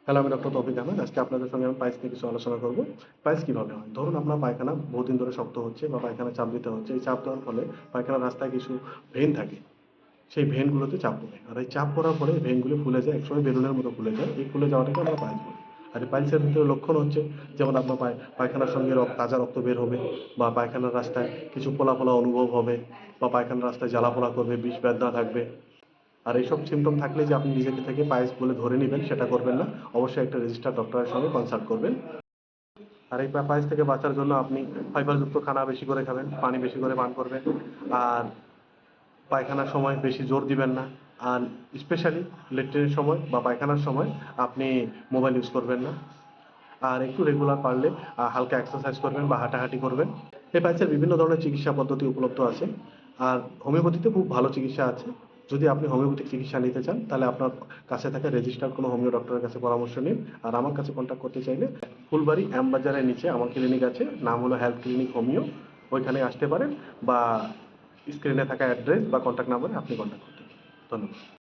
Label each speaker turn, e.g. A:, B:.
A: Hello, আমি doctor তৌফিক আহমেদ। আজকে আপনাদের সঙ্গে আমি পাইলস নিয়ে কিছু আলোচনা করব। পাইলস কিভাবে হয়? ধরুন আপনার পায়খানা বহুদিন ধরে শক্ত হচ্ছে বা পায়খানায় চাপ দিতে হচ্ছে। এই চাপ দেওয়ার ফলে পায়খানার রাস্তায় কিছু ভেইন থাকে। সেই ভেইনগুলোতে চাপ পড়ে। আর এই চাপ পড়ার পরে ভেইনগুলো ফুলে যায়, একসময় বেলুনের মতো ফুলে যায়। এই ফুলে যাওয়াটাকে আমরা পাইলস বলি। আর এই পাইলসের ভিতরে লক্ষণ হচ্ছে যেমন আপনার পায়খানার সঙ্গে তাজা রক্ত বের হবে, বা পায়খানার রাস্তায় কিছু ফোলা ফোলা অনুভব হবে, বা পায়খানার রাস্তায় জ্বালা-পোড়া করবে, বিষ বেদনা থাকবে। আর এইসব সিমটম থাকলে যে আপনি নিজেকে থেকে পায়েস বলে ধরে নেবেন, সেটা করবেন না। অবশ্যই একটা রেজিস্টার্ড ডক্টরের সঙ্গে কনসাল্ট করবেন। আর এই পায়েস থেকে বাঁচার জন্য আপনি ফাইবারযুক্ত খানা বেশি করে খাবেন, পানি বেশি করে পান করবেন, আর পায়খানার সময় বেশি জোর দিবেন না। আর স্পেশালি লেট্রিনের সময় বা পায়খানার সময় আপনি মোবাইল ইউজ করবেন না। আর একটু রেগুলার পারলে হালকা এক্সারসাইজ করবেন বা হাঁটাহাঁটি করবেন। এই পাইলসের বিভিন্ন ধরনের চিকিৎসা পদ্ধতি উপলব্ধ আছে। আর হোমিওপ্যাথিতে খুব ভালো চিকিৎসা আছে। যদি আপনি হোমিওপ্যাথিক চিকিৎসা নিতে চান, তাহলে আপনার কাছে থাকা রেজিস্টার্ড কোনো হোমিও ডক্টরের কাছে পরামর্শ নিন। আর আমার কাছে কন্ট্যাক্ট করতে চাইলে ফুলবাড়ি শ্যামবাজারের নিচে আমার ক্লিনিক আছে, নাম হলো হেলথ ক্লিনিক হোমিও। ওইখানে আসতে পারেন, বা স্ক্রিনে থাকা অ্যাড্রেস বা কন্ট্যাক্ট নাম্বারে আপনি কন্ট্যাক্ট করতে পারেন। ধন্যবাদ।